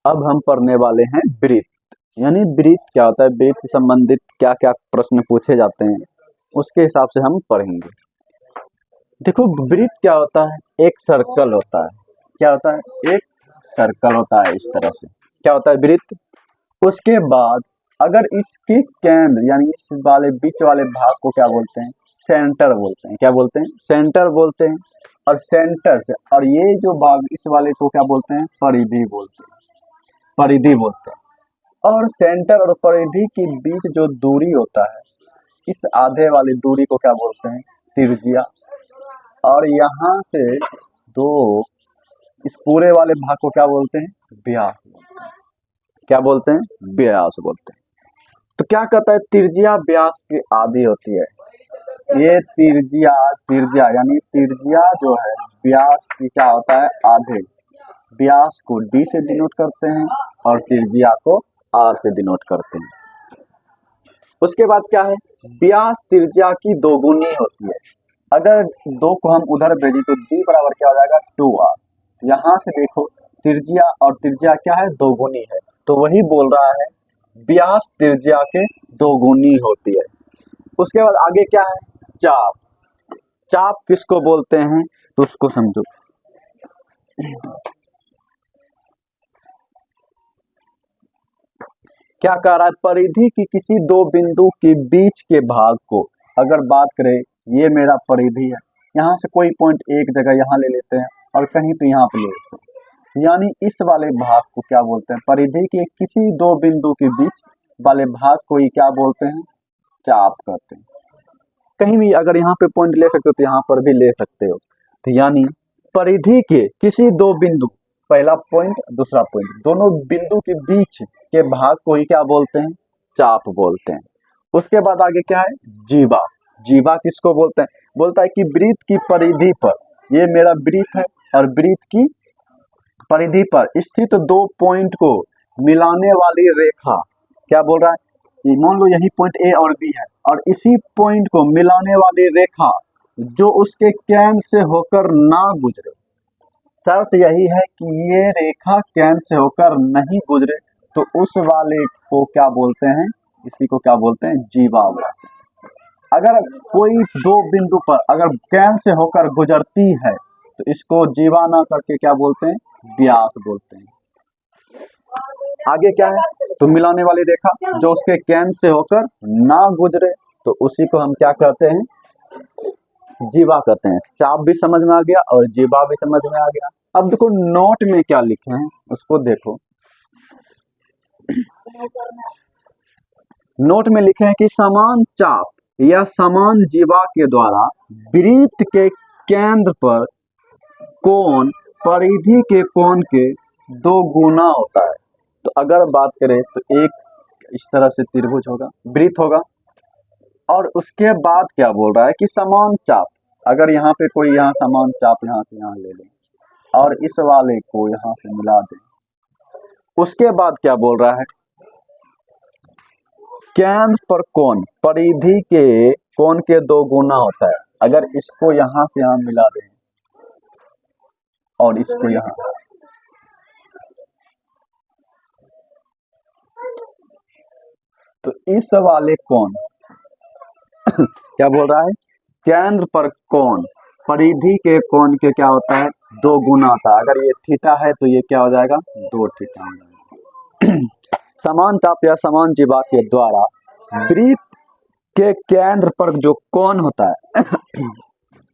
अब हम पढ़ने वाले हैं वृत्त, यानी वृत्त क्या होता है, वृत्त से संबंधित क्या क्या प्रश्न पूछे जाते हैं उसके हिसाब से हम पढ़ेंगे। देखो वृत्त क्या होता है, एक सर्कल होता है। क्या होता है, एक सर्कल होता है। इस तरह से क्या होता है वृत्त। उसके बाद अगर इसके केंद्र यानी इस वाले बीच वाले भाग को क्या बोलते हैं, सेंटर बोलते हैं। क्या बोलते हैं, सेंटर बोलते हैं। और सेंटर से और ये जो भाग इस वाले को क्या बोलते हैं, परिधि बोलते हैं। परिधि बोलते हैं। और सेंटर और परिधि के बीच जो दूरी होता है, इस आधे वाली दूरी को क्या बोलते हैं, त्रिज्या। और यहाँ से दो इस पूरे वाले भाग को क्या बोलते हैं, व्यास। क्या बोलते हैं, व्यास बोलते हैं। तो क्या कहता है, त्रिज्या व्यास की आधी होती है। ये त्रिज्या यानी त्रिज्या जो है व्यास की क्या होता है, आधे। व्यास को d से डिनोट करते हैं और त्रिज्या को r से डिनोट करते हैं। उसके बाद क्या है, व्यास त्रिज्या की दोगुनी होती है। अगर दो को हम उधर भेजें तो d बराबर क्या हो जाएगा, 2r। यहाँ से देखो त्रिज्या और त्रिज्या क्या है, दोगुनी है। तो वही बोल रहा है व्यास त्रिज्या के दोगुनी होती है। उसके बाद आगे क्या है, चाप। चाप किसको बोलते हैं, तो उसको समझो। क्या कह रहा है, परिधि की किसी दो बिंदु के बीच के भाग को अगर बात करें, ये मेरा परिधि है, यहाँ से कोई पॉइंट एक जगह यहाँ ले लेते हैं और कहीं तो यहाँ पे ले लेते हैं, यानी इस वाले भाग को क्या बोलते हैं, परिधि के किसी दो बिंदु के बीच वाले भाग को ही क्या बोलते हैं, चाप कहते हैं। कहीं भी अगर यहाँ पे पॉइंट ले सकते हो तो यहाँ पर भी ले सकते हो। तो यानी परिधि के किसी दो बिंदु, पहला पॉइंट दूसरा पॉइंट, दोनों बिंदु के बीच के भाग को ही क्या बोलते हैं, चाप बोलते हैं। उसके बाद आगे क्या है, जीवा। जीवा किसको बोलते हैं, बोलता है कि वृत्त की परिधि पर, ये मेरा वृत्त है और वृत्त की परिधि पर स्थित दो पॉइंट को मिलाने वाली रेखा, क्या बोल रहा है, मान लो यही पॉइंट ए और बी है और इसी पॉइंट को मिलाने वाली रेखा जो उसके केंद्र से होकर ना गुजरे। शर्त यही है कि ये रेखा केंद्र से होकर नहीं गुजरे, तो उस वाले को क्या बोलते हैं, इसी को क्या बोलते हैं, जीवा बोलते हैं। अगर कोई दो बिंदु पर अगर केंद्र से होकर गुजरती है तो इसको जीवा ना करके क्या बोलते हैं, व्यास बोलते हैं। आगे क्या है, तो मिलाने वाली रेखा जो उसके केंद्र से होकर ना गुजरे, तो उसी को हम क्या कहते हैं, जीवा कहते हैं। चाप भी समझ में आ गया और जीवा भी समझ में आ गया। अब देखो नोट में क्या लिखे हैं उसको देखो। नोट में लिखे हैं कि समान चाप या समान जीवा के द्वारा वृत्त के केंद्र पर कोण परिधि के कोण के दो गुना होता है। तो अगर बात करें तो एक इस तरह से त्रिभुज होगा, वृत्त होगा, और उसके बाद क्या बोल रहा है कि समान चाप, अगर यहाँ पे कोई यहाँ समान चाप यहाँ से यहाँ ले लें और इस वाले को यहाँ से मिला दें, उसके बाद क्या बोल रहा है, केंद्र पर कोण परिधि के कोण के दो गुना होता है। अगर इसको यहाँ से यहाँ मिला दें और इसको यहाँ, तो इस वाले कोण क्या बोल रहा है, केंद्र पर कोण परिधि के कोण के क्या होता है, दो गुना होता है। अगर ये थीटा है तो ये क्या हो जाएगा, दो थीटा हो जाएगा। समान चाप या समान जीवा के द्वारा वृत्त के केंद्र पर जो कोण होता है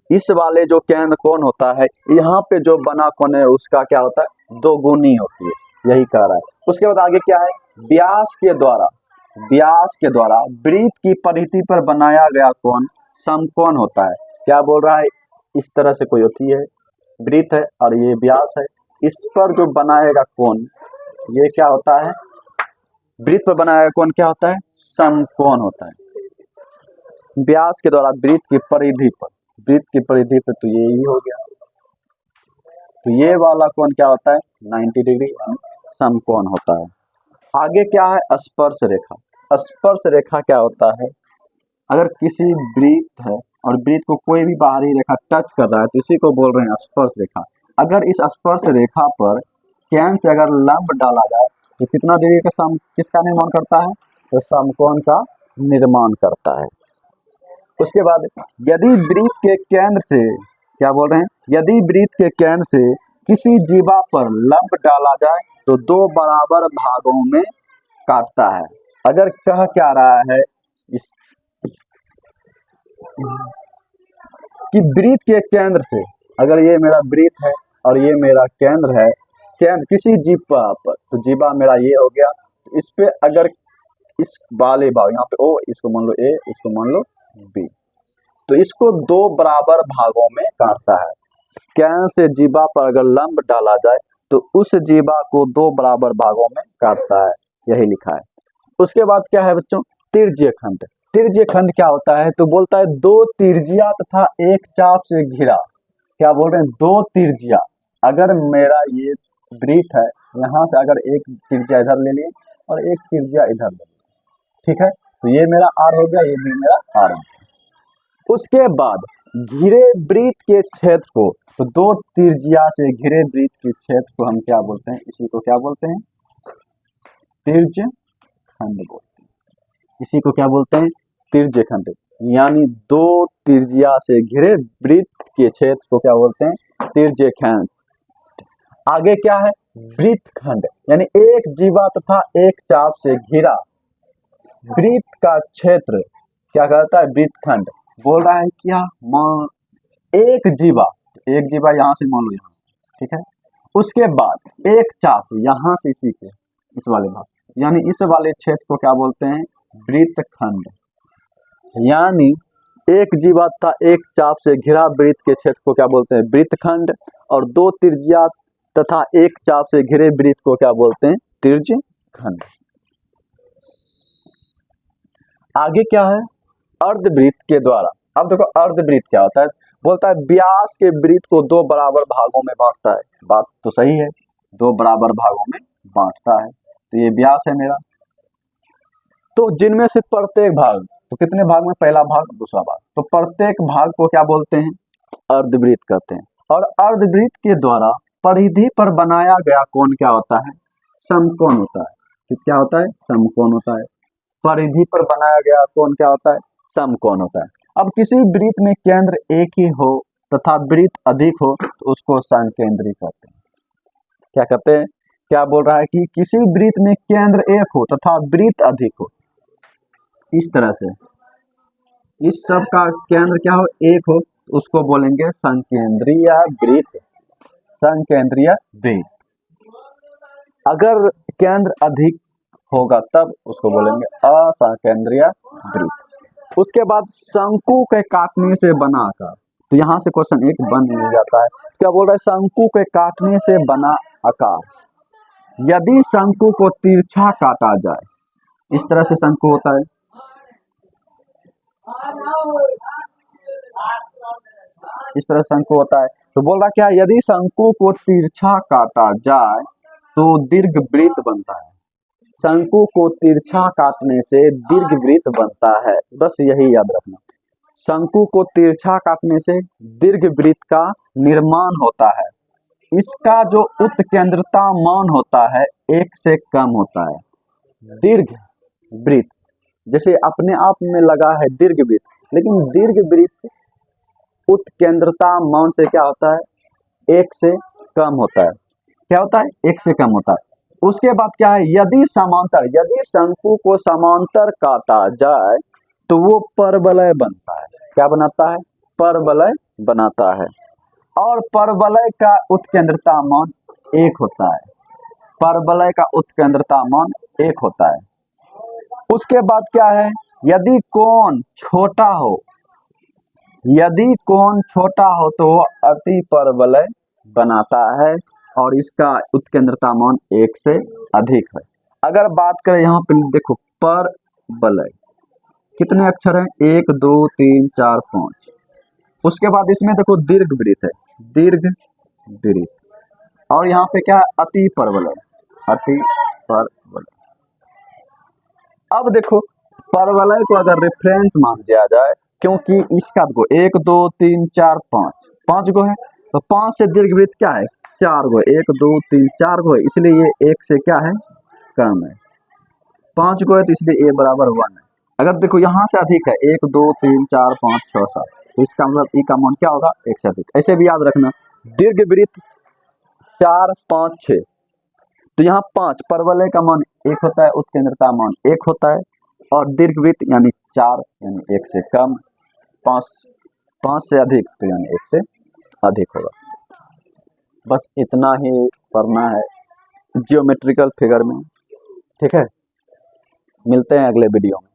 इस वाले जो केंद्र कोण होता है, यहाँ पे जो बना कोण है उसका क्या होता है, दो गुनी होती है, यही कह रहा है। उसके बाद आगे क्या है, व्यास के द्वारा वृत्त की परिधि पर बनाया गया कोण समकोण होता है। क्या बोल रहा है, इस तरह से कोई होती है, वृत्त है और ये व्यास है, इस पर जो बनाएगा कोण ये क्या होता है, वृत्त पर बनाया गया कोण क्या होता है, समकोण होता है। व्यास के द्वारा वृत्त की परिधि पर तो ये ही हो गया, तो ये वाला कोण क्या होता है, 90 डिग्री समकोण होता है। आगे क्या है, स्पर्श रेखा। स्पर्श रेखा क्या होता है, अगर किसी वृत्त है और वृत्त को कोई भी बाहरी रेखा टच कर रहा है तो इसी को बोल रहे हैं स्पर्श रेखा। अगर इस स्पर्श रेखा पर कैन से अगर लंब डाला जाए तो कितना डिग्री का सम किसका निर्माण करता है, तो समकोण का निर्माण करता है। उसके बाद यदि वृत्त के केंद्र से, क्या बोल रहे हैं, यदि वृत्त के केंद्र से किसी जीवा पर लंब डाला जाए तो दो बराबर भागों में काटता है। अगर कह क्या रहा है कि वृत्त के केंद्र से, अगर ये मेरा वृत्त है और ये मेरा केंद्र है, केंद्र किसी जीवा पर, तो जीवा मेरा ये हो गया, तो इस पे अगर इस वाले भाग, यहाँ पे ओ, इसको मान लो ए, इसको मान लो बी, तो इसको दो बराबर भागों में काटता है। केंद्र से जीवा पर अगर लंब डाला जाए तो उस जीवा को दो बराबर भागों में काटता है, यही लिखा है। उसके बाद क्या है बच्चों, तिर्य्य खंड। तिर्य्य खंड क्या होता है, तो बोलता है दो तिर्य्या तथा एक चाप से घिरा। क्या बोल रहे हैं, दो तिर्य्या, अगर मेरा ये वृत्त है, यहाँ से अगर एक तिर्य्या इधर ले लिए और एक तिर्य्या इधर ले लिए, ठीक है, तो ये मेरा आर हो गया, ये भी मेरा आर हो गया। उसके बाद घिरे वृत्त के क्षेत्र को, तो दो तिर्य्या से घिरे वृत्त के क्षेत्र को हम क्या बोलते हैं, इसी को क्या बोलते हैं, तिर्य्य खंड बोलते हैं। इसी को क्या बोलते हैं, तिर्य्य खंड। यानी दो तिर्य्या से घिरे वृत्त के क्षेत्र को क्या बोलते हैं, तिर्य्य खंड। आगे क्या है, वृत्त खंड, यानी एक जीवा तथा एक चाप से घिरा वृत्त का क्षेत्र क्या कहता है, वृत्त खंड। बोल रहा है क्या, एक जीवा, एक जीवा यहाँ से मान लो यहाँ, ठीक है, उसके बाद एक चाप यहाँ से इसी के इस वाले भाग, यानी इस वाले क्षेत्र को क्या बोलते हैं, वृत्त खंड। यानी एक जीवा तथा एक चाप से घिरा वृत्त के क्षेत्र को क्या बोलते हैं, वृत्त खंड, और दो तिर्य्या तथा एक चाप से घिरे वृत्त को क्या बोलते हैं, तिर्य्य खंड। आगे क्या है, अर्धवृत्त के द्वारा। अब देखो अर्धवृत्त क्या होता है, बोलता है व्यास के वृत्त को दो बराबर भागों में बांटता है। बात तो सही है, दो बराबर भागों में बांटता है, तो ये व्यास है मेरा। तो जिनमें से प्रत्येक भाग, तो कितने भाग में, पहला भाग दूसरा भाग, तो प्रत्येक भाग को क्या बोलते हैं, अर्धवृत्त कहते हैं। और अर्धवृत्त के द्वारा परिधि पर बनाया गया कोण क्या होता है, समकोण होता है। क्या होता है, समकोण होता है। परिधि पर बनाया गया कोण क्या होता है, समकोण होता है। अब किसी वृत्त में केंद्र एक ही हो तथा वृत्त अधिक हो तो उसको संकेंद्री कहते हैं। क्या कहते हैं, क्या बोल रहा है कि किसी वृत्त में केंद्र एक हो तथा वृत्त अधिक हो, इस तरह से इस सब का केंद्र क्या हो, एक हो, तो उसको बोलेंगे संकेंद्रीय वृत्त। संकेंद्रीय वृत्त। अगर केंद्र अधिक होगा तब उसको बोलेंगे असंकेंद्रीय वृत्त। उसके बाद शंकु के काटने से बना आकार, तो यहाँ से क्वेश्चन एक बन जाता है। क्या बोल रहा है, शंकु के काटने से बना आकार, यदि शंकु को तिरछा काटा जाए, इस तरह से शंकु होता है, इस तरह शंकु होता है, तो बोल रहा क्या, यदि शंकु को तिरछा काटा जाए तो दीर्घ वृत्त बनता है। शंकु को तिरछा काटने से दीर्घ वृत्त बनता है, बस यही याद रखना। शंकु को तिरछा काटने से दीर्घ वृत्त का निर्माण होता है। इसका जो उत्केंद्रता मान होता है एक से कम होता है। दीर्घ वृत्त जैसे अपने आप में लगा है दीर्घ वृत्त, लेकिन दीर्घ वृत्त उत्केंद्रता मान से क्या होता है, एक से कम होता है। क्या होता है, एक से कम होता है। उसके बाद क्या है, यदि समांतर, यदि शंकु को समांतर काटा जाए तो वो परवलय बनता है। क्या बनाता है, परवलय बनाता है। और परवलय का उत्केंद्रता मान एक होता है। परवलय का उत्केंद्रता मान एक होता है। उसके बाद क्या है, यदि कोण छोटा हो, यदि कोण छोटा हो तो वो अति परवलय बनाता है और इसका उत्केंद्रता मान एक से अधिक है। अगर बात करें यहाँ पे देखो परवलय, कितने अक्षर हैं, 1 2 3 4 5। उसके बाद इसमें देखो दीर्घ वृत्त है, दीर्घ वृत्त, और यहाँ पे क्या है, अति परवलय, अति परवलय। अब देखो परवलय को अगर रेफरेंस मान दिया जाए, क्योंकि इसका देखो 1 2 3 4 5 5 गो है, तो 5 से दीर्घ वृत्त क्या है, 4 गो, 1 2 3 4 गो है, इसलिए ये 1 से क्या है, कम है। 5 गो है तो इसलिए a बराबर 1 है। अगर देखो यहाँ से अधिक है, 1 2 3 4 5 6 7, तो इसका मतलब e का मान क्या होगा, 1 से अधिक। ऐसे भी याद रखना, दीर्घवृत्त 4 5 6, तो यहाँ 5 परवलय का मान 1 होता है, उत्केंद्रता मान 1 होता है, और दीर्घवृत्त यानी 4 यानी 1 से कम, 5 से अधिक तो यानी 1 से अधिक होगा। बस इतना ही पढ़ना है ज्योमेट्रिकल फिगर में, ठीक है। मिलते हैं अगले वीडियो में।